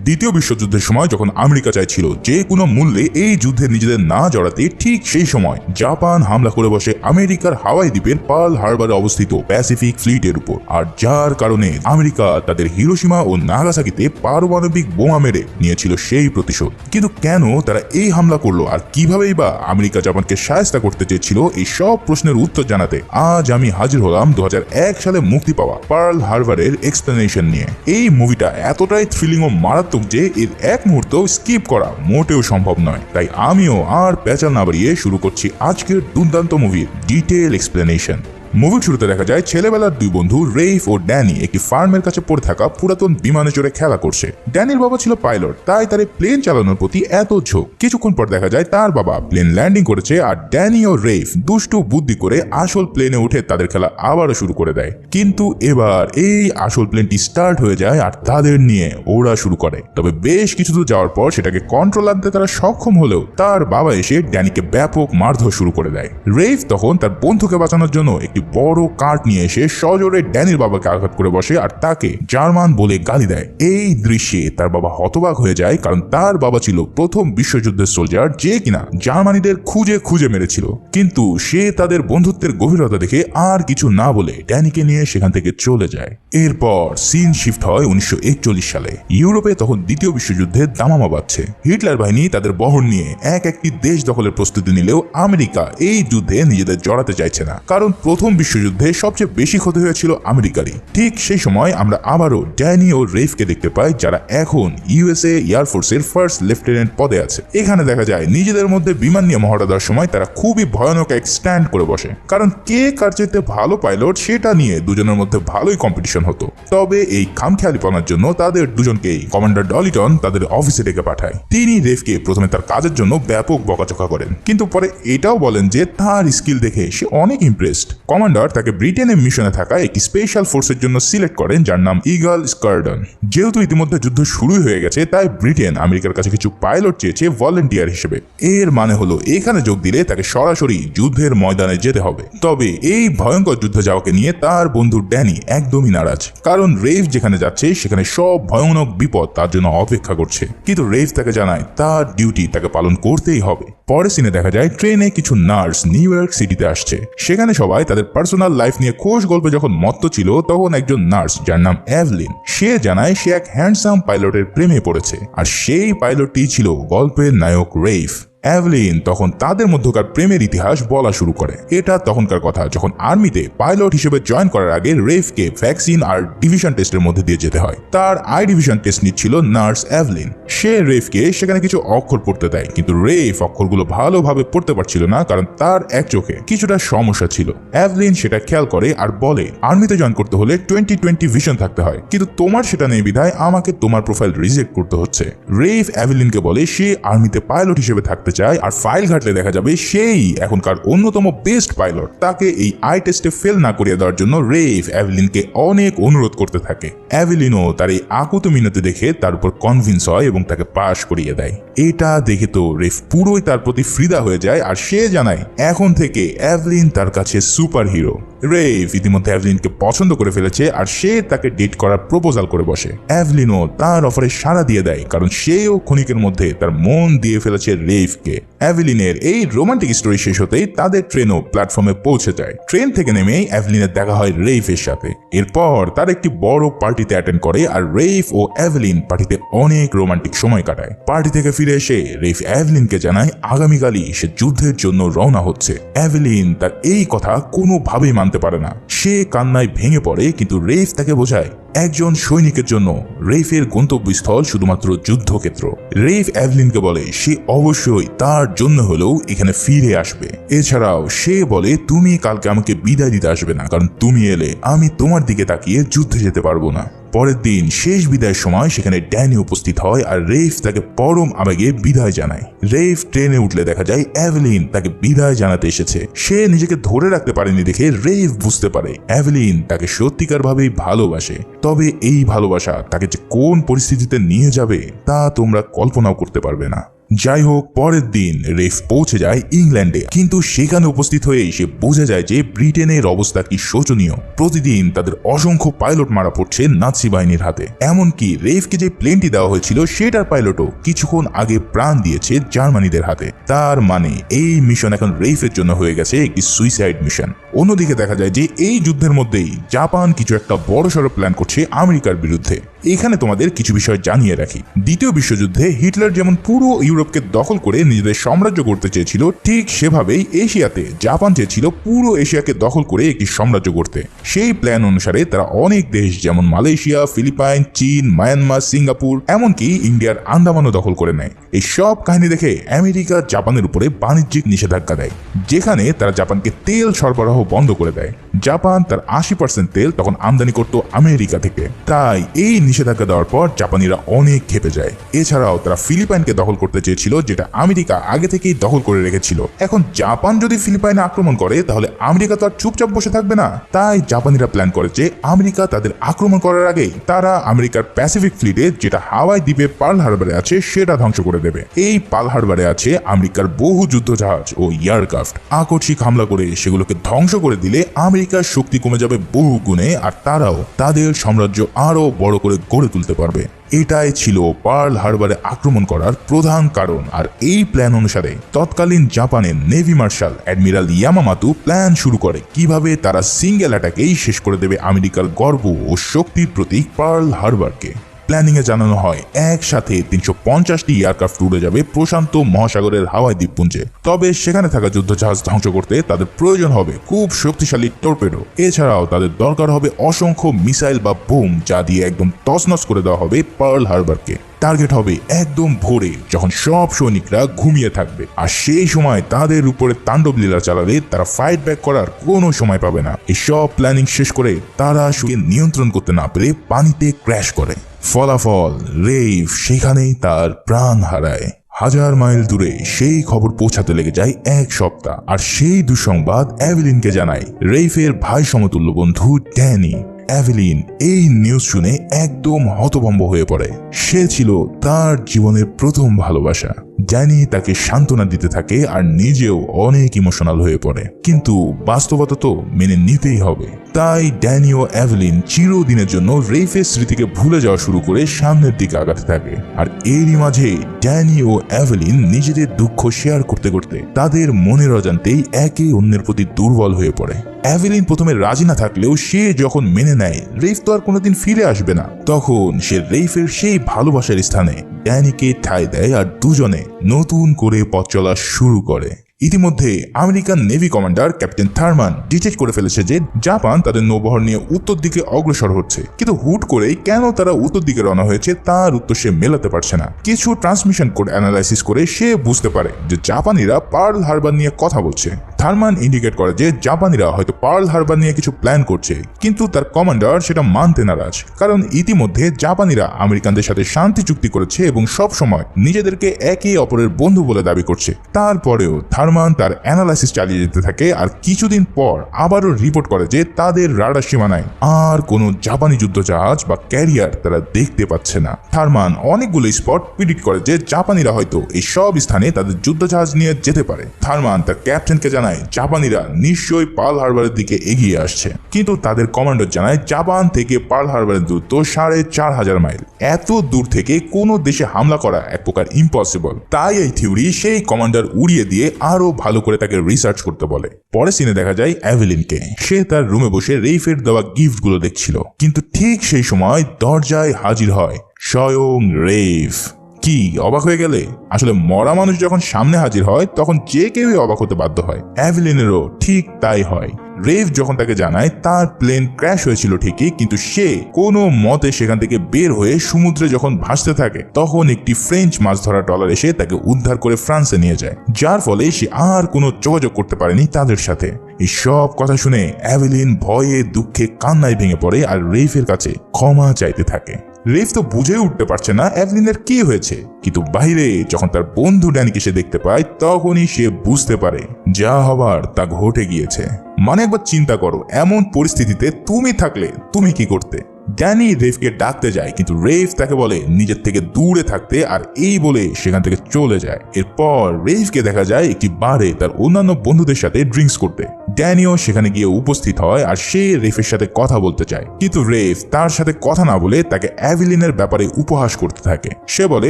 দ্বিতীয় বিশ্বযুদ্ধের সময় যখন আমেরিকা চাইছিল যে কোনো মূল্যে এই যুদ্ধে নিজেদের না জড়াতে, ঠিক সেই সময় জাপান হামলা করে বসে আমেরিকার হাওয়াই দ্বীপের পার্ল হারবারে অবস্থিত প্যাসিফিক ফ্লিটের উপর। আর যার কারণে আমেরিকা তাদের হিরোশিমা ও নাগাসাকিতে পারমাণবিক বোমা মেরে নিয়েছিল সেই প্রতিশোধ। কিন্তু কেন তারা এই হামলা করলো আর কিভাবেই বা আমেরিকা জাপানকে সাহায্য করতে চেয়েছিল, এই সব প্রশ্নের উত্তর জানাতে আজ আমি হাজির হলাম 2001 সালে মুক্তি পাওয়া পার্ল হারবারের এক্সপ্লেনেশন নিয়ে। এই মুভিটা এতটাই থ্রিলিং ও মারাত্মক যে এর এক মুহূর্ত স্কিপ করা মোটেও সম্ভব নয়। তাই আমিও আর পেঁচাল না বাড়িয়ে শুরু করছি আজকের দুর্দান্ত মুভির ডিটেল এক্সপ্লেনেশন। মুভির শুরুতে দেখা যায় ছেলেবেলার দুই বন্ধু রেইফ ও ড্যানি একটি ফার্মের কাছে পড়ে থাকা পুরাতন বিমানে চড়ে খেলা করছে। ড্যানির বাবা ছিল পাইলট, তাই তার প্লেন চালানোর প্রতি এত ঝোঁক। কিছুক্ষণ পর দেখা যায় তার বাবা প্লেন ল্যান্ডিং করেছে আর ড্যানি ও রেইফ দুষ্টু বুদ্ধি করে আসল প্লেনে উঠে তাদের খেলা আবারও শুরু করে দেয়। কিন্তু এবার এই আসল প্লেনটি স্টার্ট হয়ে যায় আর তাদের নিয়ে ওড়া শুরু করে। তবে বেশ কিছু দূর যাওয়ার পর সেটাকে কন্ট্রোল আনতে তারা সক্ষম হলেও তার বাবা এসে ড্যানিকে ব্যাপক মারধর শুরু করে দেয়। রেইফ তখন তার বন্ধুকে বাঁচানোর জন্য একটি বড় কাঠ নিয়ে এসে সজোরে ড্যানির বাবাকে আঘাত করে বসে আর তাকে জার্মান বলে গালি দেয়। এই দৃশ্যে তার বাবা হতবাক হয়ে যায়, কারণ তার বাবা ছিল প্রথম বিশ্বযুদ্ধের সোলজার যে কিনা জার্মানিদের খুঁজে খুঁজে মেরেছিল। কিন্তু সে তাদের বন্ধুত্বের গভীরতা দেখে আর কিছু না বলে ড্যানিকে নিয়ে সেখান থেকে চলে যায়। এরপর সিন শিফট হয় 1941 সালে। ইউরোপে তখন দ্বিতীয় বিশ্বযুদ্ধের দামামা বাজছে। হিটলার বাহিনী তাদের বহর নিয়ে একটি দেশ দখলের প্রস্তুতি নিলেও আমেরিকা এই যুদ্ধে নিজেদের জড়াতে চাইছে না, কারণ প্রথম বিশ্বযুদ্ধে সবচেয়ে বেশি ক্ষতি হয়েছিল আমেরিকারই। ঠিক সেই সময় আমরা আবারও ড্যানি ও রেইফকে দেখতে পাই, যারা এখন ইউএসএ এয়ারফোর্সের ফার্স্ট লেফটেন্যান্ট পদে আছে। এখানে দেখা যায় নিজেদের মধ্যে বিমান নিয়ে মহড়া দেওয়ার সময় তারা খুবই ভয়ানক এক স্ট্যান্ড করে বসে, কারণ কে কার চাইতে ভালো পাইলট সেটা নিয়ে দুজনের মধ্যে ভালোই কম্পিটিশন হতো। তবে এই খামখেয়ালিপনার জন্য তাদের দুজনকেই কমান্ডার ডলিটন তাদের অফিসে ডেকে পাঠায়। তিনি রেইফকে প্রথমে তার কাজের জন্য ব্যাপক বকাচকা করেন, কিন্তু পরে এটাও বলেন যে তার স্কিল দেখে সে অনেক ইমপ্রেসড। কমান্ডার তাকে ব্রিটেনের মিশনে থাকা একটি স্পেশাল ফোর্সের জন্য সিলেক্ট করেন, যার নাম ইগল স্কোয়াড্রন। যেহেতু ইতিমধ্যে যুদ্ধ শুরু হয়ে গেছে, তাই ব্রিটেন আমেরিকার কাছে কিছু পাইলট চেয়েছে ভলেন্টিয়ার হিসেবে। এর মানে হলো এখানে যোগ দিলে তাকে সরাসরি যুদ্ধের ময়দানে যেতে হবে। তবে এই ভয়ঙ্কর যুদ্ধে যাওয়াকে নিয়ে তার বন্ধু ড্যানি একদমই নারাজ, কারণ রেইফ যেখানে যাচ্ছে সেখানে সব ভয়ানক বিপদ তার জন্য অপেক্ষা করছে। কিন্তু রেইফ তাকে জানায় তার ডিউটি তাকে পালন করতেই হবে। পরের সিনে দেখা যায় ট্রেনে কিছু নার্স নিউ ইয়র্ক সিটিতে আসছে। সেখানে সবাই তাদের পার্সোনাল লাইফ নিয়ে খোশ গল্পে যখন মত্ত ছিল, তখন একজন নার্স যার নাম এভলিন, সে জানায় সে এক হ্যান্ডসাম পাইলটের প্রেমে পড়েছে, আর সেই পাইলটটি ছিল গল্পের নায়ক রেইফ। এভলিন তখন তাদের মধ্যকার প্রেমের ইতিহাস বলা শুরু করে। এটা তখনকার কথা যখন আর্মিতে পাইলট হিসেবে জয়েন করার আগে রেইফকে ভ্যাকসিন আর ডিভিশন টেস্টের মধ্যে দিয়ে যেতে হয়। তার আই ডিভিশন টেস্ট নিচ্ছিল নার্স এভলিন। সে রেইফকে সেখানে কিছু অক্ষর পড়তে দেয়, কিন্তু রেইফ অক্ষরগুলো ভালোভাবে পড়তে পারছিল না, কারণ তার এক চোখে কিছুটা সমস্যা ছিল। এভলিন সেটা খেয়াল করে আর বলে আর্মিতে জয়েন করতে হলে 20/20 ভিশন থাকতে হয়, কিন্তু তোমার সেটা নেই বিধায় আমাকে তোমার প্রোফাইল রিজেক্ট করতে হচ্ছে। রেইফ এভলিনকে বলে সে আর্মিতে পাইলট হিসেবে থাকতে চায়, আর ফাইল ঘাটলে দেখা যাবে সেই এখনকার অন্যতম বেস্ট পাইলট। তাকে এই আই টেস্টে ফেল না করিয়ে দেওয়ার জন্য রেইফ এভলিনকে অনেক অনুরোধ করতে থাকে। এভলিনও তার এই আকুত মিনতি দেখে তার উপর কনভিন্স হয় এবং তাকে পাশ করিয়ে দেয়। এটা দেখে তো রেইফ পুরোই তার প্রতি ফিদা হয়ে যায়, আর সে জানায় এখন থেকে এভলিন তার কাছে সুপার হিরো। রেইফ ইতিমধ্যে এভলিনকে পছন্দ করে ফেলেছে, আর সে তাকে ডেট করার প্রপোজাল করে বসে। এভলিনও তার অফারে সাড়া দিয়ে দেয়, কারণ সেও ক্ষণিকের মধ্যে তার মন দিয়ে ফেলেছে রেইফকে। এভলিনের এই রোমান্টিক স্টোরি শেষ হতেই তাদের ট্রেনও প্ল্যাটফর্মে পৌঁছে যায়। ট্রেন থেকে নেমেই এভলিনের দেখা হয় রেইফের সাথে। এরপর তার একটি বড় পার্টিতে অ্যাটেন্ড করে, আর রেইফ ও এভলিন পার্টিতে অনেক রোমান্টিক সময় কাটায়। পার্টি থেকে ফিরে এসে রেইফ এভলিনকে জানায় আগামীকালই সে যুদ্ধের জন্য রওনা হচ্ছে। এভলিন তার এই কথা কোনোভাবেই মানতে পারে না। সে কান্নায় ভেঙে পড়ে, কিন্তু রেইফ তাকে বোঝায় একজন সৈনিকের জন্য রেইফের গন্তব্যস্থল শুধুমাত্র যুদ্ধক্ষেত্র। রেইফ এভলিনকে বলে সে অবশ্যই তার জন্য হলেও এখানে ফিরে আসবে। এছাড়াও সে বলে তুমি কালকে আমাকে বিদায় দিতে আসবে না, কারণ তুমি এলে আমি তোমার দিকে তাকিয়ে যুদ্ধে যেতে পারবো না। পরের দিন শেষ বিদায়ের সময় সেখানে ড্যানি উপস্থিত হয়, আর রেইফ তাকে পরম আবেগে বিদায় জানায়। রেইফ ট্রেনে উঠলে দেখা যায় এভলিন তাকে বিদায় জানাতে এসেছে। সে নিজেকে ধরে রাখতে পারেনি দেখে রেইফ বুঝতে পারে এভলিন তাকে সত্যিকার ভাবেই ভালোবাসে। তবে এই ভালোবাসা তাকে যে কোন পরিস্থিতিতে নিয়ে যাবে তা তোমরা কল্পনাও করতে পারবে না। যাই হোক, পরের দিন রেফ পৌঁছে যায় ইংল্যান্ডে, কিন্তু সেখানে উপস্থিত হয়ে সে বোঝা যায় যে ব্রিটেনের অবস্থা কি শোচনীয়। প্রতিদিন তাদের অসংখ্য পাইলট মারা পড়ছে নাৎসি বাহিনীর হাতে। এমনকি রেফকে যে প্লেনটি দেওয়া হয়েছিল সেটার পাইলটও কিছুক্ষণ আগে প্রাণ দিয়েছে জার্মানিদের হাতে। তার মানে এই মিশন এখন রেফের জন্য হয়ে গেছে একটি সুইসাইড মিশন। অন্যদিকে দেখা যায় যে এই যুদ্ধের মধ্যেই জাপান কিছু একটা বড়সড় প্ল্যান করছে আমেরিকার বিরুদ্ধে। এখানে তোমাদের কিছু বিষয় জানিয়ে রাখি। দ্বিতীয় বিশ্বযুদ্ধে হিটলার যেমন পুরো ইউরোপকে দখল করে নিজেদের সাম্রাজ্য করতে চেয়েছিল, ঠিক সেভাবেই এশিয়াতে জাপান চেয়েছিল পুরো এশিয়াকে দখল করে একটি সাম্রাজ্য করতে। সেই প্ল্যান অনুসারে তারা অনেক দেশ যেমন মালয়েশিয়া, ফিলিপাইন, চীন, মায়ানমার, সিঙ্গাপুর, এমনকি ইন্ডিয়ার আন্দামানও দখল করে নেয়। এই সব কাহিনী দেখে আমেরিকা জাপানের উপরে বাণিজ্যিক নিষেধাজ্ঞা দেয়, যেখানে তারা জাপানকে তেল সরবরাহ বন্ধ করে দেয়। জাপান তার 80% তেল তখন আমদানি করত আমেরিকা থেকে। তাই এই নিষেধাজ্ঞা দেওয়ার পর জাপানিরা অনেক ক্ষেপে যায়। এছাড়াও তারা ফিলিপাইনকে দখল করতে চেয়েছিল, যেটা আমেরিকা আগে থেকেই দখল করে রেখেছিল। এখন জাপান যদি ফিলিপাইনে আক্রমণ করে তাহলে আমেরিকা তো আর চুপচাপ বসে থাকবে না। তাই জাপানিরা প্ল্যান করে যে আমেরিকা তাদের আক্রমণ করার আগেই তারা আমেরিকার প্যাসিফিক ফ্লিটে, যেটা হাওয়াই দ্বীপে পার্ল হারবারে আছে, সেটা ধ্বংস করে দেবে। এই পার্ল হারবারে আছে আমেরিকার বহু যুদ্ধজাহাজ ও এয়ারক্রাফট। আকস্মিক হামলা করে সেগুলোকে ধ্বংস করে দিলে আমেরিকার শক্তি কমে যাবে বহু গুণে, আর তারাও তাদের সাম্রাজ্য আরো বড় করে গড়ে তুলতে পারবে। এটাই ছিল পার্ল হারবারে আক্রমণ করার প্রধান কারণ। আর এই প্ল্যান অনুসারে তৎকালীন জাপানের নেভি মার্শাল অ্যাডমিরাল ইয়ামামাতো প্ল্যান শুরু করে কিভাবে তারা সিঙ্গেল অ্যাটাকেই শেষ করে দেবে আমেরিকার গর্ব ও শক্তির প্রতীক পার্ল হারবারকে। প্ল্যানিং এ জানানো হয় একসাথে 350টি এয়ারক্রাফট উড়ে যাবে প্রশান্ত মহাসাগরের হাওয়াই দ্বীপপুঞ্জে। তবে সেখানে থাকা যুদ্ধজাহাজ ধ্বংস করতে তাদের প্রয়োজন হবে খুব শক্তিশালী টর্পেডো। এছাড়াও তাদের দরকার হবে অসংখ্য মিসাইল বা বোম, যা দিয়ে একদম তছনছ করে দেওয়া হবে পার্ল হারবারকে। টার্গেট হবে একদম ভোরে, যখন সব সৈনিকরা ঘুমিয়ে থাকবে। আর সেই সময় তাদের উপরে তাণ্ডব লীলা চালালে তারা ফাইট ব্যাক করার কোনো সময় পাবে না। এই সব প্ল্যানিং শেষ করে তারা শুয়ে নিয়ন্ত্রণ করতে না পেরে পানিতে ক্র্যাশ করে। ফলাফল, রেফ সেখানেই তার প্রাণ হারায়। 1000 মাইল দূরে সেই খবর পৌঁছাতে লেগে যায় 1 সপ্তাহ। আর সেই দুঃসংবাদ অ্যাভেলিনকে জানায় রেফের ভাই সমতুল্য বন্ধু ড্যানি। অ্যাভেলিন এই নিউজ শুনে একদম হতভম্ব হয়ে পড়ে। সে ছিল তার জীবনের প্রথম ভালোবাসা। ড্যানি তাকে সান্ত্বনা দিতে থাকে আর নিজেও অনেক ইমোশনাল হয়ে পড়ে, কিন্তু বাস্তবতা তো মেনে নিতেই হবে। তাই ড্যানি ও অ্যাভেলিন চিরদিনের জন্য রেফের স্মৃতিকে ভুলে যাওয়া শুরু করে সামনের দিকে আগাতে থাকে। আর এরই মাঝে ড্যানি ও অ্যাভেলিন নিজেদের দুঃখ শেয়ার করতে করতে তাদের মনের অজান্তেই একে অন্যের প্রতি দুর্বল হয়ে পড়ে। অ্যাভেলিন প্রথমে রাজি না থাকলেও সে যখন মেনে নেয় রেফ তো আর কোনোদিন ফিরে আসবে না, তখন সে রেফের সেই ভালোবাসার স্থানে ড্যানিকে ঠাঁই দেয় আর দুজনে নতুন করে পথ চলা শুরু করে। ইতিমধ্যে American navy commander captain Tharman detect করে ফেলেছে যে জাপান তাদের নৌবহর নিয়ে উত্তর দিকে অগ্রসর হচ্ছে, কিন্তু হুট করেই কেন তারা উত্তর দিকে রওনা হয়েছে তার উত্তর সে মেলাতে পারছে না। কিছু ট্রান্সমিশন কোড অ্যানালাইসিস করে সে বুঝতে পারে যে জাপানিরা পার্ল হারবার নিয়ে কথা বলছে। থারমান ইন্ডিকেট করে যে জাপানিরা হয়তো পার্ল হারবার নিয়ে কিছু প্ল্যান করছে, কিন্তু তার কমান্ডার সেটা মানতে নারাজ, কারণ ইতিমধ্যে জাপানিরা আমেরিকানদের সাথে শান্তি চুক্তি করেছে এবং সব সময় নিজেদেরকে একে অপরের বন্ধু বলে দাবি করছে। তারপরেও থারমান তার অ্যানালাইসিস চালিয়ে যেতে থাকে আর কিছুদিন পর আবারও রিপোর্ট করে যে তাদের রাডার সীমানায় আর কোনো জাপানি যুদ্ধজাহাজ বা ক্যারিয়ার তারা দেখতে পাচ্ছে না। থারমান অনেকগুলো স্পট প্রিডিক্ট করে যে জাপানিরা হয়তো এই সব স্থানে তাদের যুদ্ধজাহাজ নিয়ে যেতে পারে। থারমান তার ক্যাপ্টেনকে জানায় জাপানিরা নিশ্চয়ই পার্ল হারবারের দিকে এগিয়ে আসছে, কিন্তু তাদের কমান্ডার জানায় জাপান থেকে পার্ল হারবারের দূরত্ব 4500 মাইল। এত দূর থেকে কোনো দেশে হামলা করা এক প্রকার ইম্পসিবল। তাই এই থিওরি সেই কমান্ডার উড়িয়ে দিয়ে আরো ভালো করে তাকে রিসার্চ করতে বলে। পরে সিনে দেখা যায় অ্যাভেলিনকে, সে তার রুমে বসে রেফের দেওয়া গিফট গুলো দেখছিল, কিন্তু ঠিক সেই সময় দরজায় হাজির হয় স্বয়ং রেফ। কি অবাক হয়ে গেলে? আসলে মরা মানুষ যখন সামনে হাজির হয় তখন যে কেউই অবাক হতে বাধ্য হয়। অ্যাভেলিনেরও ঠিক তাই হয়। রেফ যখন তাকে জানায় তার প্লেন ক্র্যাশ হয়েছিল ঠিকই, কিন্তু সে কোনো মতে সেখান থেকে বের হয়ে সমুদ্রে যখন ভাসতে থাকে তখন একটি ফ্রেঞ্চ মাছ ধরা ট্রলার এসে তাকে উদ্ধার করে ফ্রান্সে নিয়ে যায়, যার ফলে সে আর কোনো যোগাযোগ করতে পারেনি তাদের সাথে। এই সব কথা শুনে অ্যাভেলিন ভয়ে দুঃখে কান্নায় ভেঙে পড়ে আর রেফের কাছে ক্ষমা চাইতে থাকে। রেফ তো বুঝে উঠতে পারছে না অ্যাভেলিনের কি হয়েছে, কিন্তু বাইরে যখন তার বন্ধু ড্যানিকে সে দেখতে পায় তখনই সে বুঝতে পারে যা হবার তা ঘটে গিয়েছে। মানে একবার চিন্তা করো, এমন পরিস্থিতিতে তুমি থাকলে তুমি কি করতে? ড্যানি রেফকে ডাকতে যায়, কিন্তু রেফ তাকে বলে নিজের থেকে দূরে থাকতে, আর এই বলে সেখান থেকে চলে যায়। এরপর রেফকে দেখা যায় একটি বারে তার অন্যান্য বন্ধুদের সাথে ড্রিঙ্কস করতে। ড্যানিও সেখানে গিয়ে উপস্থিত হয় আর সে রেফের সাথে কথা বলতে চায়, কিন্তু রেফ তার সাথে কথা না বলে তাকে অ্যাভিলিনের ব্যাপারে উপহাস করতে থাকে। সে বলে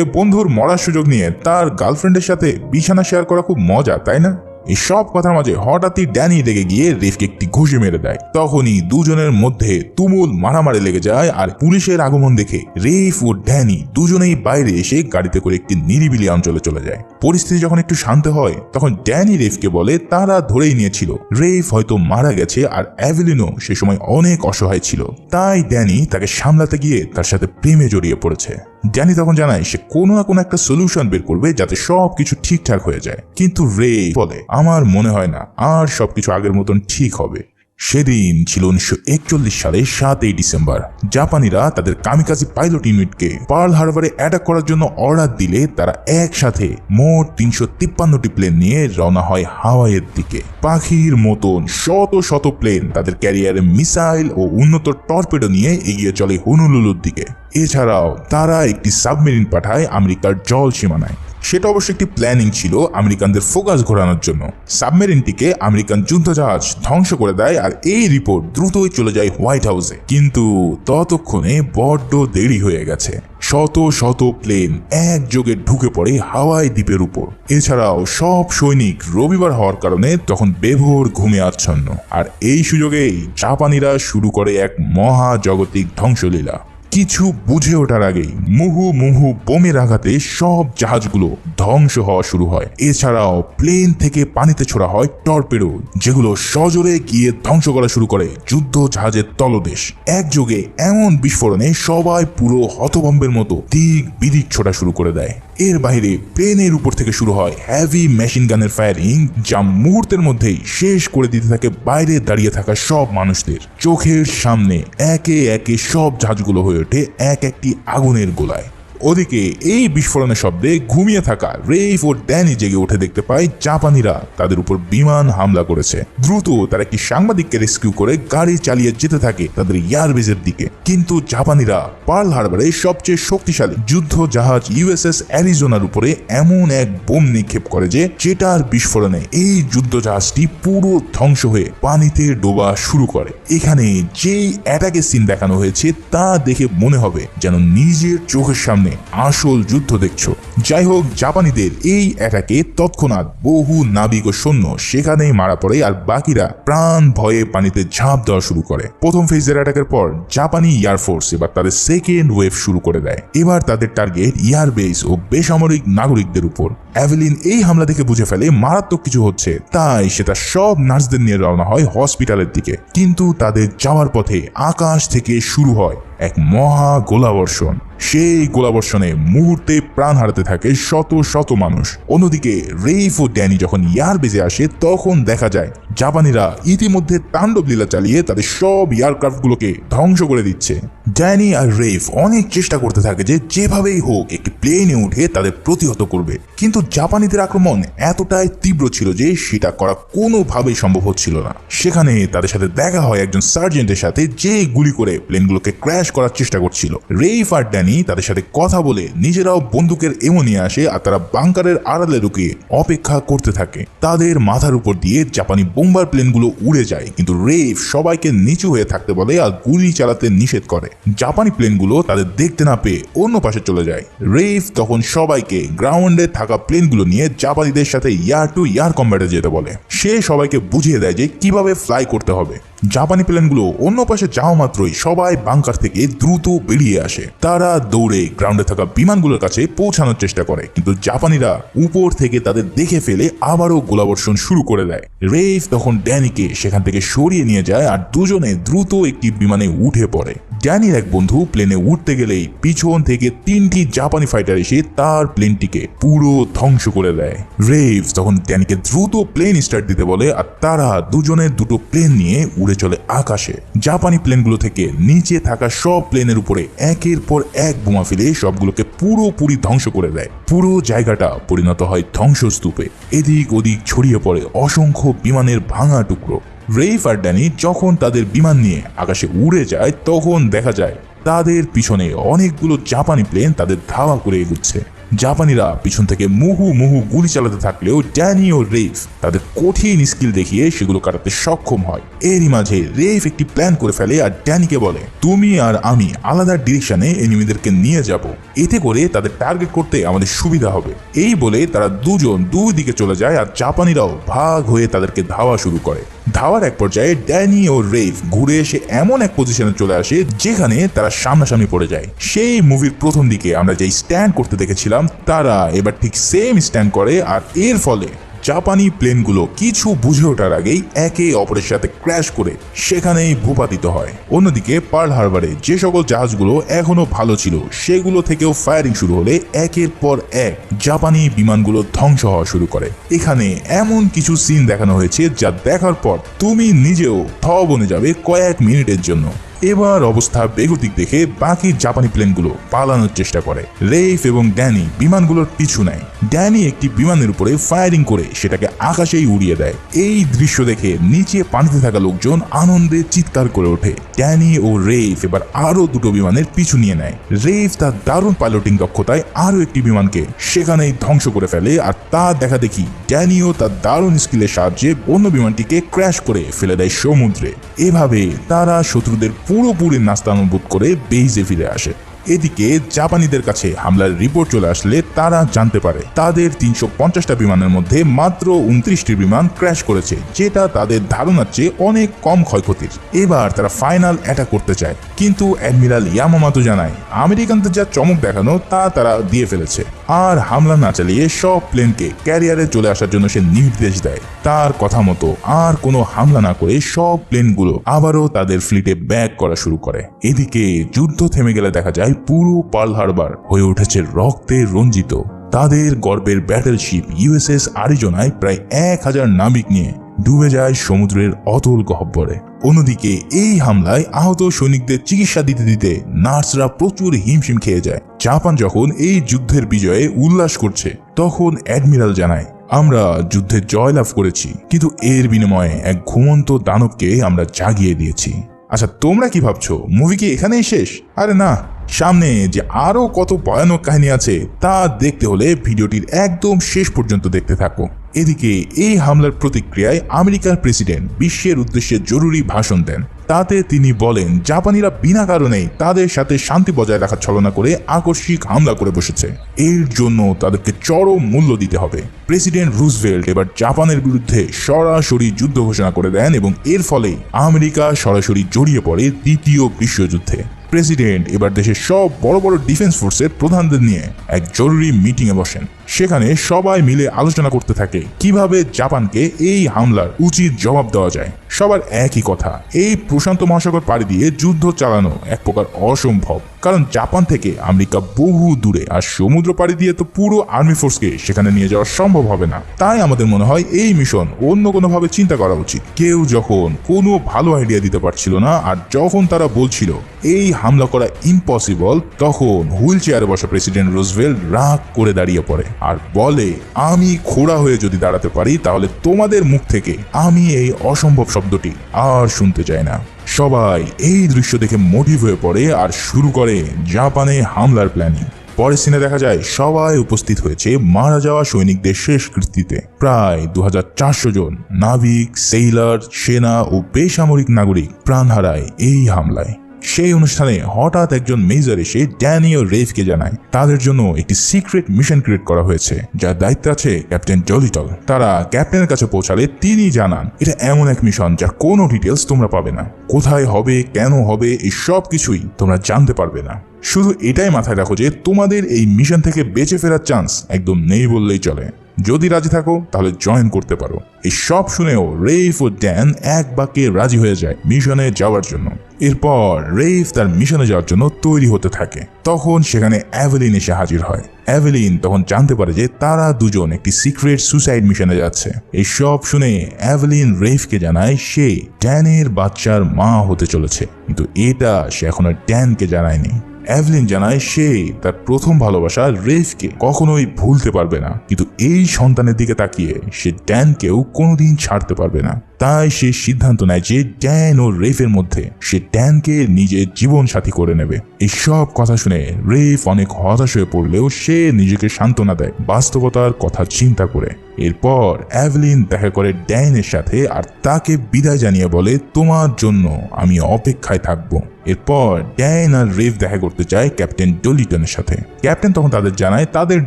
বন্ধুর মরার সুযোগ নিয়ে তার গার্লফ্রেন্ডের সাথে বিছানা শেয়ার করা খুব মজা, তাই না? এই সব কথার মাঝে হঠাৎই ড্যানি রেগে গিয়ে রেফকে একটি ঘুষি মেরে দেয়। তখনই দুজনের মধ্যে তুমুল মারামারি লেগে যায়, আর পুলিশের আগমন দেখে রেফ ও ড্যানি দুজনেই বাইরে এসে গাড়িতে করে একটি নিরিবিলি অঞ্চলে চলে যায়। পরিস্থিতি যখন একটু শান্ত হয় তখন ড্যানি রেফকে বলে তারা ধরেই নিয়েছিল রেফ হয়তো মারা গেছে, আর অ্যাভিলিনও সে সময় অনেক অসহায় ছিল, তাই ড্যানি তাকে সামলাতে গিয়ে তার সাথে প্রেমে জড়িয়ে পড়েছে। ড্যানি তখন জানায় সে কোনো না কোনো একটা সলিউশন বের করবে যাতে সবকিছু ঠিকঠাক হয়ে যায়, কিন্তু রেফ বলে আমার মনে হয় না আর সবকিছু আগের মতন ঠিক হবে। সেদিন ছিল 1941 সালের 7ই ডিসেম্বর। জাপানিরা তাদের কামিকাজি পাইলট ইউনিটকে পার্ল হারবারে অ্যাটাক করার জন্য অর্ডার দিলে তারা একসাথে মোট 353টি প্লেন নিয়ে রওনা হয় হাওয়াইয়ের দিকে। পাখির মতন শত শত প্লেন তাদের ক্যারিয়ারে মিসাইল ও উন্নত টর্পেডো নিয়ে এগিয়ে চলে হনুলুলুর দিকে। এছাড়াও তারা একটি সাবমেরিন পাঠায় আমেরিকার জল সীমানায়। সেটা অবশ্য একটি প্ল্যানিং ছিল আমেরিকানদের ফোকাস ঘোরানোর জন্য। সাবমেরিনটিকে আমেরিকান যুদ্ধজাহাজ ধ্বংস করে দেয়, আর এই রিপোর্ট দ্রুতই চলে যায় হোয়াইট হাউসে। কিন্তু ততক্ষণে বড্ড দেরি হয়ে গেছে। শত শত প্লেন একযোগে ঢুকে পড়ে হাওয়াই দ্বীপের উপর। এছাড়াও সব সৈনিক রবিবার হওয়ার কারণে তখন বেভোর ঘুমে আচ্ছন্ন, আর এই সুযোগেই জাপানিরা শুরু করে এক মহাজাগতিক ধ্বংসলীলা। কিছু বুঝে ওঠার আগেই মুহু বোমের আঘাতে সব জাহাজগুলো ধ্বংস হওয়া শুরু হয়। এছাড়াও প্লেন থেকে পানিতে ছোড়া হয় টর্পেডো, যেগুলো সজোরে গিয়ে ধ্বংস করা শুরু করে যুদ্ধ জাহাজের তলদেশ। একযোগে এমন বিস্ফোরণে সবাই পুরো হতভম্বের মতো দিক বিদিক ছোড়া শুরু করে দেয়। এর বাইরে প্লেনের উপর থেকে শুরু হয় হেভি মেশিন গানের ফায়ারিং, যা মুহূর্তের মধ্যেই শেষ করে দিতে থাকে বাইরে দাঁড়িয়ে থাকা সব মানুষদের। চোখের সামনে একে একে সব জাহাজগুলো হয়ে ওঠে এক একটি আগুনের গোলায়। ওদিকে এই বিস্ফোরণের শব্দে ঘুমিয়ে থাকা রেফ ও ড্যানি জেগে উঠে দেখতে পায় জাপানিরা তাদের উপর বিমান হামলা করেছে। দ্রুত তারা একটি সাংবাদিককে রেস্কিউ করে গাড়ি চালিয়ে যেতে থাকে তাদের এয়ারবেজের দিকে। কিন্তু জাপানিরা পার্ল হারবারে সবচেয়ে শক্তিশালী যুদ্ধ জাহাজ ইউএসএস অ্যারিজোনার উপরে এমন এক বোম নিক্ষেপ করে যে যেটার বিস্ফোরণে এই যুদ্ধ জাহাজটি পুরো ধ্বংস হয়ে পানিতে ডোবা শুরু করে। এখানে যেই অ্যাটাকের সিন দেখানো হয়েছে তা দেখে মনে হবে যেন নিজের চোখের সামনে আসল যুদ্ধ দেখছো। যাই হোক, জাপানিদের এই অ্যাটাকে তৎক্ষণাৎ বহু নাবিক ও সৈন্য সেখানেই মারা পড়ে, আর বাকিরা প্রাণ ভয়ে পানিতে ঝাঁপ দেওয়া শুরু করে। প্রথম ফেজের অ্যাটাকের পর জাপানি এয়ারফোর্স এবার তাদের সেকেন্ড ওয়েভ শুরু করে দেয়। এবার তাদের টার্গেট এয়ারবেস ও বেসামরিক নাগরিকদের উপর। অ্যাভেলিন এই হামলা দেখে বুঝে ফেলে মারাত্মক কিছু হচ্ছে, তাই সে তার সব নার্সদের নিয়ে রওনা হয় হসপিটালের দিকে। কিন্তু তাদের যাওয়ার পথে আকাশ থেকে শুরু হয় এক মহা গোলাবর্ষণ। সেই গোলাবর্ষণে মুহূর্তে প্রাণ হারাতে থাকে শত শত মানুষ। অন্যদিকে রেফ ও ড্যানি যখন এয়ারবেজে আসে তখন দেখা যায় জাপানিরা ইতিমধ্যে তাণ্ডব লীলা চালিয়ে তাদের সব এয়ারক্রাফট গুলোকে ধ্বংস করে দিচ্ছে। ড্যানি আর রেফ অনেক চেষ্টা করতে থাকে যে যেভাবেই হোক একটি প্লেনে উঠে তাদের প্রতিহত করবে, কিন্তু জাপানিদের আক্রমণ এতটাই তীব্র ছিল যে সেটা করা কোনোভাবেই সম্ভব হচ্ছিল না। সেখানে তাদের সাথে দেখা হয় একজন সার্জেন্টের সাথে, যে গুলি করে প্লেনগুলোকে ক্র্যাশ করার চেষ্টা করছিল। রেফ আর ড্যানি তাদের সাথে কথা বলে নিজেরাও বন্দুকের এমো নিয়ে আসে, আর তারা বাংকারের আড়ালে লুকিয়ে অপেক্ষা করতে থাকে। তাদের মাথার উপর দিয়ে জাপানি বোম্বার প্লেনগুলো উড়ে যায়, কিন্তু রেফ সবাইকে নিচু হয়ে থাকতে বলে আর গুলি চালাতে নিষেধ করে। জাপানি প্লেনগুলো তাদের দেখতে না পেয়ে অন্য পাশে চলে যায়। রেফ তখন সবাইকে গ্রাউন্ডে থাকা প্লেনগুলো নিয়ে জাপানিদের সাথে ইয়ার টু ইয়ার কম্ব্যাটে যেতে বলে। সে সবাইকে বুঝিয়ে দেয় যে কিভাবে ফ্লাই করতে হবে। জাপানি প্লেনগুলো অন্য পাশে যাওয়া মাত্রই সবাই বাংকার থেকে দ্রুত বেরিয়ে আসে। তারা দৌড়ে গ্রাউন্ডে থাকা বিমানগুলোর কাছে পৌঁছানোর চেষ্টা করে, কিন্তু জাপানিরা উপর থেকে তাদের দেখে ফেলে আবারও গোলাবর্ষণ শুরু করে দেয়। রেফ তখন ড্যানিকে সেখান থেকে সরিয়ে নিয়ে যায়, আর দুজনে দ্রুত একটি বিমানে উঠে পড়ে। ড্যানির এক বন্ধু প্লেনে উঠতে গেলেই পিছন থেকে 3টি জাপানি ফাইটার এসে তার প্লেনটিকে পুরো ধ্বংস করে দেয়। রেফ তখন ড্যানিকে দ্রুত প্লেন স্টার্ট দিতে বলে, আর তারা দুজনে দুটো প্লেন নিয়ে উড়ে চলে আকাশে। জাপানি প্লেনগুলো থেকে নিচে থাকা সব প্লেনের উপরে একের পর এক বোমা ফেলে সবগুলোকে পুরোপুরি ধ্বংস করে দেয়। পুরো জায়গাটা পরিণত হয় ধ্বংসস্তূপে। এদিক ওদিক ছড়িয়ে পড়ে অসংখ্য বিমানের ভাঙা টুকরো। রেইফ আর ড্যানি যখন তাদের বিমান নিয়ে আকাশে উড়ে যায় তখন দেখা যায় তাদের পিছনে অনেকগুলো জাপানি প্লেন তাদের ধাওয়া করে এগুচ্ছে। জাপানিরা পিছন থেকে মুহু মুহু গুলি চালাতে থাকলেও ড্যানি ও রেইফ তাদের কঠিন স্কিল দেখিয়ে সেগুলো কাটাতে সক্ষম হয়। এরই মাঝে রেইফ একটি প্ল্যান করে ফেলে আর ড্যানিকে বলে, তুমি আর আমি আলাদা ডিরেকশনে এনিমিদেরকে নিয়ে যাব, এতে করে তাদের টার্গেট করতে আমাদের সুবিধা হবে। এই বলে তারা দুজন দুই দিকে চলে যায় আর জাপানিরাও ভাগ হয়ে তাদেরকে ধাওয়া শুরু করে। ধাওয়ার এক পর্যায়ে ড্যানি ও রেইফ ঘুরে এসে এমন এক পজিশনে চলে আসে যেখানে তারা সামনাসামনি পড়ে যায়। সেই মুভির প্রথম দিকে আমরা যেই স্ট্যান্ড করতে দেখেছিলাম তারা এবার ঠিক সেম স্ট্যান্ড করে, আর এর ফলে জাপানি প্লেনগুলো কিছু বুঝে ওঠার আগেই একে অপরের সাথে ক্র্যাশ করে সেখানেই ভূপাতিত হয়। অন্যদিকে পার্ল হারবারে যে সকল জাহাজগুলো এখনো ভালো ছিল সেগুলো থেকেও ফায়ারিং শুরু হলে একের পর এক জাপানি বিমানগুলো ধ্বংস হওয়া শুরু করে। এখানে এমন কিছু সিন দেখানো হয়েছে যা দেখার পর তুমি নিজেও থ বনে যাবে কয়েক মিনিটের জন্য। এবার অবস্থা বেগতিক দেখে বাকি জাপানি প্লেনগুলো পালানোর চেষ্টা করে। রেইফ এবং ড্যানি বিমানগুলোর পিছু নেয়। ড্যানি একটি বিমানের উপরে ফায়ারিং করে সেটাকে আকাশেই উড়িয়ে দেয়। এই দৃশ্য দেখে নিচে পানিতে থাকা লোকজন আনন্দে চিৎকার করে ওঠে। ড্যানি ও রেইফ এবার আরো দুটো বিমানের পিছু নিয়ে নেয়। রেইফ তার দারুণ পাইলটিং দক্ষতায় আরো একটি বিমানকে সেখানেই ধ্বংস করে ফেলে, আর তা দেখা দেখি ড্যানিও তার দারুণ স্কিলের সাহায্যে অন্য বিমানটিকে ক্র্যাশ করে ফেলে দেয় সমুদ্রে। এভাবে তারা শত্রুদের পুরোপুরি নাস্তানুভূত করে বেইজে ফিরে আসে। এদিকে জাপানিদের কাছে হামলার রিপোর্ট চলে আসলে তারা জানতে পারে তাদের 350টা বিমানের মধ্যে মাত্র 29টি বিমান ক্র্যাশ করেছে, যেটা তাদের ধারণার চেয়ে অনেক কম ক্ষয়ক্ষতির। এবার তারা ফাইনাল অ্যাটাক করতে চায়, কিন্তু অ্যাডমিরাল ইয়ামামাতো জানায় আমেরিকানদের যা চমক দেখানো তা তারা দিয়ে ফেলেছে, আর হামলা না চালিয়ে সব প্লেনকে ক্যারিয়ারে চলে আসার জন্য সে নির্দেশ দেয়। তার কথা মতো আর কোনো হামলা না করে সব প্লেনগুলো আবারও তাদের ফ্লিটে ব্যাক করা শুরু করে। এদিকে যুদ্ধ থেমে গেলে দেখা যায় পুরো পার্ল হারবার হয়ে উঠেছে রক্তে রঞ্জিত। তাদের গর্বের ব্যাটেলশিপ ইউএসএস আরিজোনায় প্রায় 1000 নাবিক নিয়ে ডুবে যায় সমুদ্রের অতল গহ্বরে। অন্যদিকে এই হামলায় আহত সৈনিকদের চিকিৎসা দিতে দিতে নার্সরা প্রচুর হিমশিম খেয়ে যায়। জাপান যখন এই যুদ্ধের বিজয়ে উল্লাস করছে তখন অ্যাডমিরাল জানায়, আমরা যুদ্ধে জয়লাভ করেছি, কিন্তু এর বিনিময়ে এক ঘুমন্ত দানবকে আমরা জাগিয়ে দিয়েছি। আচ্ছা, তোমরা কি ভাবছো মুভি কি এখানেই শেষ? আরে না, সামনে যে আরো কত ভয়ানক কাহিনী আছে তা দেখতে হলে ভিডিওটির একদম শেষ পর্যন্ত দেখতে থাকো। এদিকে এই হামলার প্রতিক্রিয়ায় আমেরিকার প্রেসিডেন্ট বিশ্বের উদ্দেশ্যে জরুরি ভাষণ দেন। তাতে তিনি বলেন জাপানিরা বিনা কারণেই তাদের সাথে শান্তি বজায় রাখার ছলনা করে আকস্মিক হামলা করে বসেছে, এর জন্য তাদেরকে চরম মূল্য দিতে হবে। প্রেসিডেন্ট রুজভেল্ট এবার জাপানের বিরুদ্ধে সরাসরি যুদ্ধ ঘোষণা করে দেন এবং এর ফলে আমেরিকা সরাসরি জড়িয়ে পড়ে দ্বিতীয় বিশ্বযুদ্ধে। প্রেসিডেন্ট এবার দেশের সব বড় বড় ডিফেন্স ফোর্সের প্রধানদের নিয়ে এক জরুরি মিটিংয়ে বসেন। সেখানে সবাই মিলে আলোচনা করতে থাকে কিভাবে জাপানকে এই হামলার উচিত জবাব দেওয়া যায়। সবার একই কথা, এই প্রশান্ত মহাসাগর পাড়ি দিয়ে যুদ্ধ চালানো এক প্রকার অসম্ভব, কারণ জাপান থেকে আমেরিকা বহু দূরে, আর সমুদ্র পাড়ি দিয়ে তো পুরো আর্মি ফোর্সকে সেখানে নিয়ে যাওয়া সম্ভব হবে না। তাই আমাদের মনে হয় এই মিশন অন্য কোনোভাবে চিন্তা করা উচিত। কেউ যখন কোনো ভালো আইডিয়া দিতে পারছিল না আর যখন তারা বলছিল এই হামলা করা ইম্পসিবল, তখন হুইল চেয়ারে বসা প্রেসিডেন্ট রুজভেল্ট রাগ করে দাঁড়িয়ে পড়ে আর বলে, আমি খোড়া হয়ে যদি দাঁড়াতে পারি তাহলে তোমাদের মুখ থেকে আমি এই অসম্ভব শব্দটি আর শুনতে চাই না। সবাই এই দৃশ্য দেখে মোটিভ হয়ে পড়ে আর শুরু করে জাপানে হামলার প্ল্যানিং। পরের সিনে দেখা যায় সবাই উপস্থিত হয়েছে মারা যাওয়া সৈনিকদের শেষকৃত্যে। প্রায় 2400 জন নাবিক, সেইলার, সেনা ও বেসামরিক নাগরিক প্রাণ হারায় এই হামলায়। সেই অনুষ্ঠানে হঠাৎ একজন মেজর এসে ড্যানি ও রেইফকে জানায় তাদের জন্য একটি সিক্রেট মিশন ক্রিয়েট করা হয়েছে, যার দায়িত্বে আছে ক্যাপ্টেন ডলিটল। তারা ক্যাপ্টেনের কাছে পৌঁছালে তিনি জানান এটা এমন এক মিশন যার কোনো ডিটেলস তোমরা পাবে না, কোথায় হবে, কেন হবে, এই সব কিছুই তোমরা জানতে পারবে না। শুধু এটাই মাথায় রাখো যে তোমাদের এই মিশন থেকে বেঁচে ফেরার চান্স একদম নেই বললেই চলে। যদি রাজি থাকো তাহলে জয়েন করতে পারো। এই সব শুনেও রেইফ ও ড্যান এক বাক্যে রাজি হয়ে যায় মিশনে যাওয়ার জন্য। এরপর রেইফ তার মিশনে যাওয়ার জন্য তৈরি হতে থাকে। তখন সেখানে অ্যাভেলিন এসে হাজির হয়। অ্যাভেলিন তখন জানতে পারে যে তারা দুজন একটি সিক্রেট সুসাইড মিশনে যাচ্ছে। এই সব শুনে অ্যাভেলিন রেইফকে জানায় সে ড্যানের বাচ্চার মা হতে চলেছে, কিন্তু এটা সে এখনো ড্যানকে জানায়নি। অ্যাভেলিন জানায় সে তার প্রথম ভালোবাসা রেইফকে কখনোই ভুলতে পারবে না, কিন্তু এই সন্তানের দিকে তাকিয়ে সে ড্যানকেও কোনোদিন ছাড়তে পারবে না। তাই সে সিদ্ধান্ত নেয় যে ড্যান ও রেফের মধ্যে সে ড্যানকে নিজের জীবন সাথী করে নেবে। এই সব কথা শুনে রেফ অনেক হতাশ হয়ে পড়লেও সে নিজেকে সান্ত্বনা দেয় বাস্তবতার কথা চিন্তা করে। এরপর অ্যাভলিন দেখা করে ড্যানের সাথে আর তাকে বিদায় জানিয়ে বলে, তোমার জন্য আমি অপেক্ষায় থাকবো। এরপর ড্যান আর রেফ দেখা করতে চায় ক্যাপ্টেন ডলিটনের সাথে। ক্যাপ্টেন তখন তাদের জানায় তাদের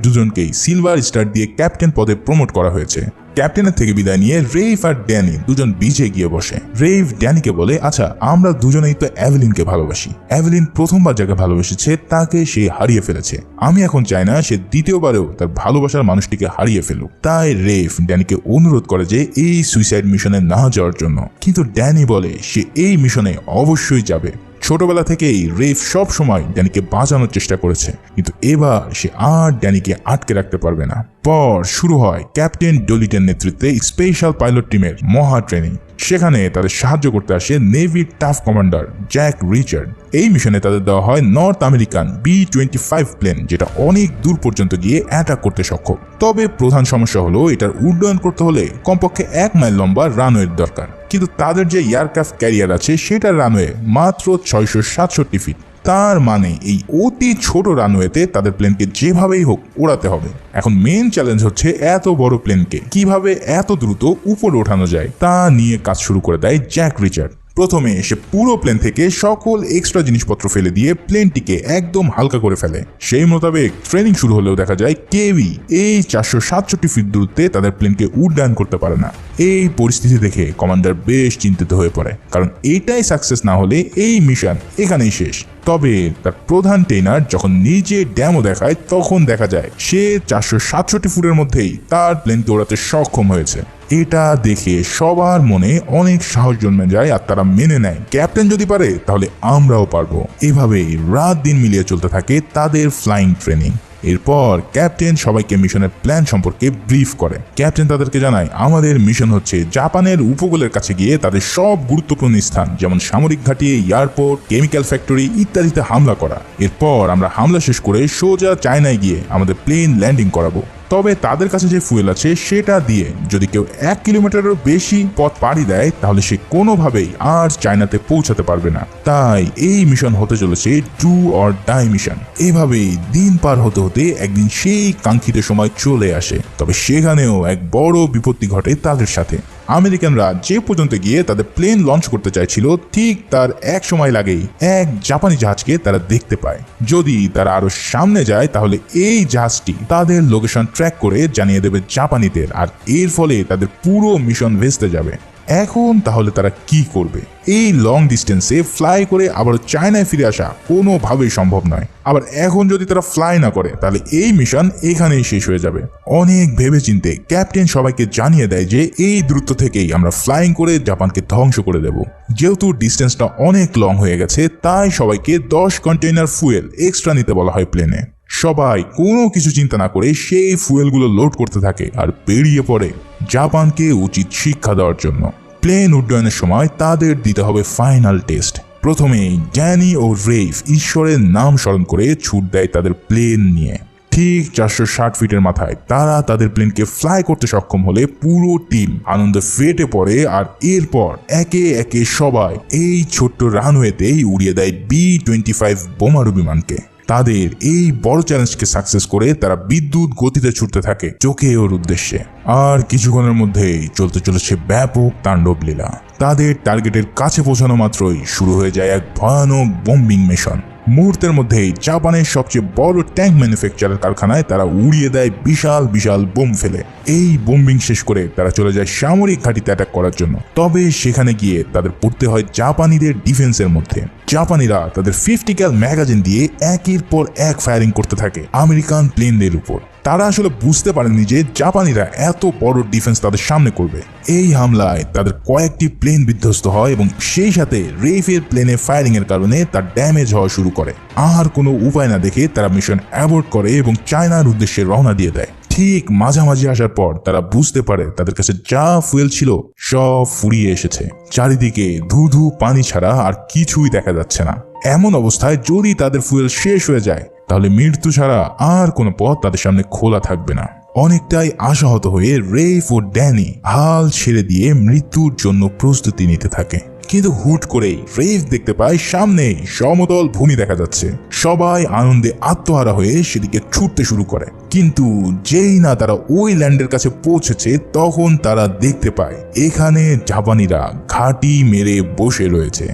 দুজনকেই সিলভার স্টার দিয়ে ক্যাপ্টেন পদে প্রমোট করা হয়েছে। ক্যাপ্টেনের থেকে বিদায় নিয়ে রেফ আর ড্যানি দুজন বিচে গিয়ে বসে। রেফ ড্যানিকে বলে, আচ্ছা আমরা দুজনেই তো অ্যাভলিনকে ভালোবাসি। অ্যাভলিন প্রথমবার যাকে ভালোবেসেছে তাকে সে হারিয়ে ফেলেছে। আমি এখন চাই না সে দ্বিতীয়বারেও তার ভালোবাসার মানুষটিকে হারিয়ে ফেলুক। তাই রেফ ড্যানিকে অনুরোধ করে যে এই সুইসাইড মিশনে না যাওয়ার জন্য, কিন্তু ড্যানি বলে সে এই মিশনে অবশ্যই যাবে। ছোটবেলা থেকেই রেফ সব সময় ড্যানিকে বাঁচানোর চেষ্টা করেছে, কিন্তু এবার সে আর ড্যানিকে আটকে রাখতে পারবে না। পর শুরু হয় ক্যাপ্টেন ডলিটের নেতৃত্বে স্পেশাল পাইলট টিমের মহা ট্রেনিং। সেখানে তাদের সাহায্য করতে আসে নেভির টাফ কমান্ডার জ্যাক রিচার্ড। এই মিশনে তাদের দেওয়া হয় নর্থ আমেরিকান B-25 প্লেন, যেটা অনেক দূর পর্যন্ত গিয়ে অ্যাটাক করতে সক্ষম। তবে প্রধান সমস্যা হলো এটার উড্ডয়ন করতে হলে কমপক্ষে 1 মাইল লম্বা রানওয়ের দরকার, কিন্তু তাদের যে এয়ারক্রাফট ক্যারিয়ার আছে সেটার রানওয়ে মাত্র 667 ফিট। তার মানে এই অতি ছোট রানওয়েতে তাদের প্লেনকে যেভাবেই হোক ওড়াতে হবে। এখন মেন চ্যালেঞ্জ হচ্ছে এত বড় প্লেনকে কিভাবে এত দ্রুত উপরে ওঠানো যায় তা নিয়ে কাজ শুরু করে দেয় জ্যাক রিচার্ড। প্রথমে সে পুরো প্লেন থেকে সকল এক্সট্রা জিনিসপত্র ফেলে দিয়ে প্লেনটিকে একদম হালকা করে ফেলে। সেই মোতাবেক ট্রেনিং শুরু হলেও দেখা যায় কেউই এই 467 ফিট দূরত্বে তাদের প্লেনকে উড্ডয়ন করতে পারে না। এই পরিস্থিতি দেখে কমান্ডার বেশ চিন্তিত হয়ে পড়ে, কারণ এইটাই সাকসেস না হলে এই মিশন এখানেই শেষ। তবে তার প্রধান ট্রেনার যখন নিজে ড্যামো দেখায় তখন দেখা যায় সে 467 ফুটের মধ্যেই তার প্লেনকে ওড়াতে সক্ষম হয়েছে। এটা দেখে সবার মনে অনেক সাহস জন্মে যায় আর তারা মেনে নেয় ক্যাপ্টেন যদি পারে তাহলে আমরাও পারবো। এভাবেই রাত দিন মিলিয়ে চলতে থাকে তাদের ফ্লাইং ট্রেনিং। এরপর ক্যাপ্টেন সবাইকে মিশনের প্ল্যান সম্পর্কে ব্রিফ করে। ক্যাপ্টেন তাদেরকে জানায় আমাদের মিশন হচ্ছে জাপানের উপকূলের কাছে গিয়ে তাদের সব গুরুত্বপূর্ণ স্থান যেমন সামরিক ঘাঁটি, এয়ারপোর্ট, কেমিক্যাল ফ্যাক্টরি ইত্যাদিতে হামলা করা। এরপর আমরা হামলা শেষ করে সোজা চায়নায় গিয়ে আমাদের প্লেন ল্যান্ডিং করাবো। তবে তাদের কাছে যে ফুয়েল আছে সেটা দিয়ে যদি কেউ 1 কিলোমিটারেরও বেশি পথ পাড়ি দেয় তাহলে সে কোনোভাবেই আর চায়নাতে পৌঁছাতে পারবে না। তাই এই মিশন হতে চলেছে ডু অর ডাই মিশন। এভাবেই দিন পার হতে হতে একদিন সেই কাঙ্ক্ষিত সময় চলে আসে। তবে সেখানেও এক বড় বিপত্তি ঘটে তাদের সাথে। আমেরিকানরা যে পর্যন্ত গিয়ে তাদের প্লেন লঞ্চ করতে চাইছিল ঠিক তার এক সময় লাগেই এক জাপানি জাহাজকে তারা দেখতে পায়। যদি তারা আরো সামনে যায় তাহলে এই জাহাজটি তাদের লোকেশন ট্র্যাক করে জানিয়ে দেবে জাপানিদের, আর এর ফলে তাদের পুরো মিশন ভেস্তে যাবে। এখন তাহলে তারা কি করবে? এই লং ডিস্টেন্সে ফ্লাই করে আবার চায়নায় ফিরে আসা কোনোভাবেই সম্ভব নয়। আবার এখন যদি তারা ফ্লাই না করে তাহলে এই মিশন এখানেই শেষ হয়ে যাবে। অনেক ভেবেচিন্তে ক্যাপ্টেন সবাইকে জানিয়ে দেয় যে এই দূরত্ব থেকেই আমরা ফ্লাইং করে জাপানকে ধ্বংস করে দেব। যেহেতু ডিস্টেন্সটা অনেক লং হয়ে গেছে তাই সবাইকে 10 কন্টেইনার ফুয়েল এক্সট্রা নিতে বলা হয় প্লেনে। সবাই কোনো কিছু চিন্তা না করে সেই ফুয়েলগুলো লোড করতে থাকে আর বেরিয়ে পড়ে জাপানকে উচিত শিক্ষা দেওয়ার জন্য। প্লেন উড্ডয়নের সময় তাদের দিতে হবে ফাইনাল টেস্ট। প্রথমেই ড্যানি ও রেফ ঈশ্বরের নাম স্মরণ করে ছুট দেয় তাদের প্লেন নিয়ে। ঠিক 460 ফিটের মাথায় তারা তাদের প্লেনকে ফ্লাই করতে সক্ষম হলে পুরো টিম আনন্দে ফেটে পড়ে, আর এরপর একে একে সবাই এই ছোট্ট রানওয়েতেই উড়িয়ে দেয় B-25 বোমারু বিমানকে। তাদের এই বড় চ্যালেঞ্জকে সাকসেস করে তারা বিদ্যুৎ গতিতে ছুটতে থাকে টোকিওর উদ্দেশ্যে। আর কিছুক্ষণের মধ্যেই চলতে চলেছে ব্যাপক তাণ্ডব লীলা। তাদের টার্গেটের কাছে পৌঁছানো মাত্রই শুরু হয়ে যায় এক ভয়ানক বোম্বিং মিশন। মুহূর্তের মধ্যেই জাপানের সবচেয়ে বড় ট্যাঙ্ক ম্যানুফ্যাকচারার কারখানায় তারা উড়িয়ে দেয় বিশাল বিশাল বোম ফেলে। এই বোম্বিং শেষ করে তারা চলে যায় সামরিক ঘাঁটিতে অ্যাটাক করার জন্য। তবে সেখানে গিয়ে তাদের পড়তে হয় জাপানিদের ডিফেন্সের মধ্যে। জাপানিরা তাদের 50 ক্যাল ম্যাগাজিন দিয়ে একের পর এক ফায়ারিং করতে থাকে আমেরিকান প্লেনদের উপর। তারা আসলে বুঝতে পারেনি যে জাপানিরা এত বড় ডিফেন্স তাদের সামনে করবে। এই হামলায় তাদের কয়েকটি প্লেন বিধ্বস্ত হয় এবং সেই সাথে রেফের প্লেনে ফায়ারিং এর কারণে তার ড্যামেজ হওয়া শুরু করে। আর কোনো উপায় না দেখে তারা মিশন অ্যাবর্ট করে এবং চায়নার উদ্দেশ্যে রওনা দিয়ে দেয়। ঠিক মাঝামাঝি আসার পর তারা বুঝতে পারে তাদের কাছে যা ফুয়েল ছিল সব ফুরিয়ে এসেছে। চারিদিকে ধু ধু পানি ছাড়া আর কিছুই দেখা যাচ্ছে না। এমন অবস্থায় যদি তাদের ফুয়েল শেষ হয়ে যায় তাহলে মৃত্যু ছাড়া আর কোনো পথ তাদের সামনে খোলা থাকবে না। অনেকটাই আশাহত হয়ে রেইফ ও ড্যানি হাল ছেড়ে দিয়ে মৃত্যুর জন্য প্রস্তুতি নিতে থাকে। কিন্তু হুট করেই রেইফ দেখতে পায় সামনেই সমতল ভূমি দেখা যাচ্ছে। সবাই আনন্দে আত্মহারা হয়ে সেদিকে ছুটতে শুরু করে, কিন্তু যেই না তারা ওই ল্যান্ডের কাছে পৌঁছেছে তখন তারা দেখতে পায় এখানে জাপানিরা ঘাঁটি মেরে বসে রয়েছে।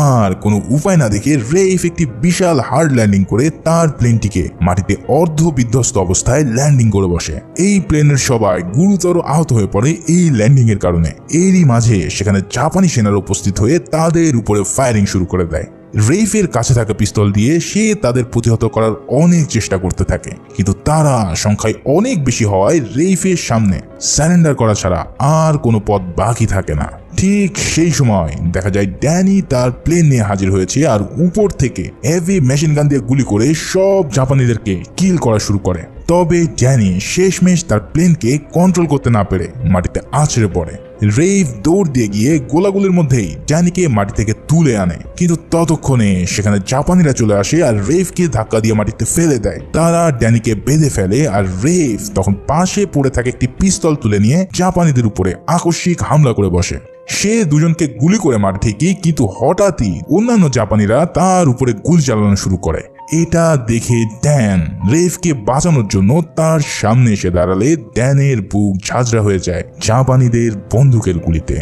আর কোনো উপায় না দেখে রেইফ একটি বিশাল হার্ড ল্যান্ডিং করে তার প্লেনটিকে মাটিতে অর্ধ বিধ্বস্ত অবস্থায় ল্যান্ডিং করে বসে। এই প্লেনের সবাই গুরুতর আহত হয়ে পড়ে এই ল্যান্ডিং এর কারণে। এরই মাঝে সেখানে জাপানি সেনারা উপস্থিত হয়ে তাদের উপরে ফায়ারিং শুরু করে দেয়। রেইফের কাছে থাকা পিস্তল দিয়ে সে তাদের প্রতিহত করার অনেক চেষ্টা করতে থাকে, কিন্তু তারা সংখ্যায় অনেক বেশি হওয়ায় রেইফের সামনে সারেন্ডার করা ছাড়া আর কোনো পথ বাকি থাকে না। ঠিক সেই সময় দেখা যায় ড্যানি তার প্লেন নিয়ে হাজির হয়েছে আর উপর থেকে হেভি মেশিন গান দিয়ে গুলি করে সব জাপানিদেরকে কিল করা শুরু করে। তবে ড্যানি শেষমেশ তার প্লেনকে কন্ট্রোল করতে না পেরে মাটিতে আছড়ে পড়ে। রেইফ দৌড় দিয়ে গিয়ে গোলাগুলির মধ্যেই ড্যানিকে মাটি থেকে তুলে আনে, কিন্তু ততক্ষণে সেখানে জাপানিরা চলে আসে আর রেইফকে ধাক্কা দিয়ে মাটিতে ফেলে দেয়। তারা ড্যানিকে বেঁধে ফেলে আর রেইফ তখন পাশে পড়ে থাকে একটি পিস্তল তুলে নিয়ে জাপানিদের উপরে আকস্মিক হামলা করে বসে। সে দুজনকে গুলি করে মারে ঠিকই, কিন্তু হঠাৎই অন্যান্য জাপানিরা তার উপরে গুলি চালানো শুরু করে। এটা দেখে ড্যান রেইফকে বাঁচানোর জন্য তার সামনে এসে দাঁড়ালে ড্যানের বুক ঝাঁঝরা হয়ে যায় জাপানিদের বন্দুকের গুলিতে।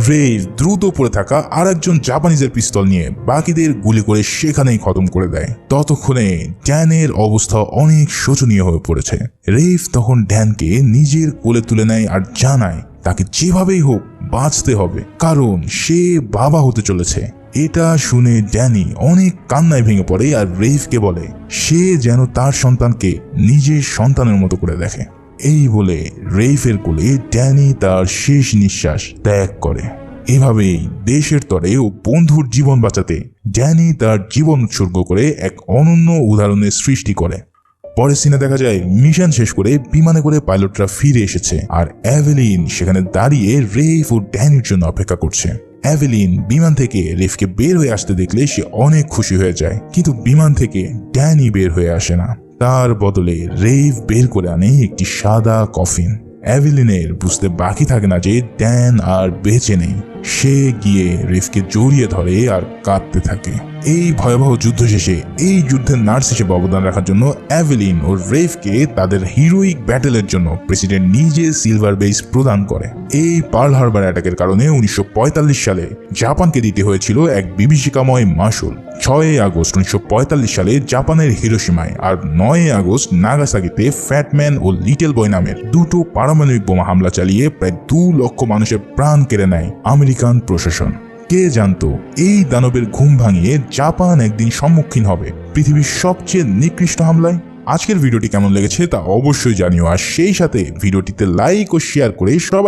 রেইফ দ্রুত পড়ে থাকা আর একজন জাপানিজের পিস্তল নিয়ে বাকিদের গুলি করে সেখানেই খতম করে দেয়। ততক্ষণে ড্যানের অবস্থা অনেক শোচনীয় হয়ে পড়েছে। রেইফ তখন ড্যানকে নিজের কোলে তুলে নেয় আর জানায় তাকে যেভাবেই হোক বাঁচতে হবে, কারণ সে বাবা হতে চলেছে। এটা শুনে ড্যানি অনেক কান্নায় ভেঙে পড়ে আর রেইফকে বলে সে যেন তার সন্তানকে নিজের সন্তানের মতো করে দেখে। এই বলে রেইফের কোলে ড্যানি তার শেষ নিঃশ্বাস ত্যাগ করে। এভাবেই দেশের তরে ও বন্ধুর জীবন বাঁচাতে ড্যানি তার জীবন উৎসর্গ করে এক অনন্য উদাহরণের সৃষ্টি করে। পরের সিনে দেখা যায় মিশন শেষ করে বিমানে করে পাইলটরা ফিরে এসেছে আর এভেলিন সেখানে দাঁড়িয়ে রেইফ ও ড্যানির জন্য অপেক্ষা করছে। এভেলিন বিমান থেকে রেইফকে বের হয়ে আসতে দেখলে সে অনেক খুশি হয়ে যায়, কিন্তু বিমান থেকে ড্যানি বের হয়ে আসে না। তার বদলে রেইফ বের করে আনে একটি সাদা কফিন। এভেলিনের বুঝতে বাকি থাকে না যে ড্যান আর বেঁচে নেই। সে গিয়ে রেইফকে জড়িয়ে ধরে আর কাঁদতে থাকে। এই ভয়াবহ যুদ্ধ শেষে এই যুদ্ধের নার্স হিসেবে অবদান রাখার জন্য এভেলিন ও রেইফকে তাদের হিরোইক ব্যাটেলের জন্য প্রেসিডেন্ট নিজে সিলভার বেস প্রদান করে। এই পার্ল হারবার অ্যাটাকের কারণে 1945 সালে জাপানকে দিতে হয়েছিল এক বিভীষিকাময় মাসুল। 6 আগস্ট 1945 সালে জাপানের হিরোশিমায় আর 9 আগস্ট নাগাসাকিতে ফ্যাটম্যান ও লিটল বয় নামের দুটো পারমাণবিক বোমা হামলা চালিয়ে প্রায় 2 লক্ষ মানুষের প্রাণ কেড়ে নেয় আমেরিকান প্রশাসন। কে জানতো এই দানবের ঘুম ভাঙিয়ে জাপান একদিন সম্মুখীন হবে পৃথিবীর সবচেয়ে নিকৃষ্ট হামলায়। আজকের ভিডিওটি কেমন লেগেছে তা অবশ্যই জানিও, আর সেই সাথে ভিডিওটিতে লাইক ও শেয়ার করে সবাই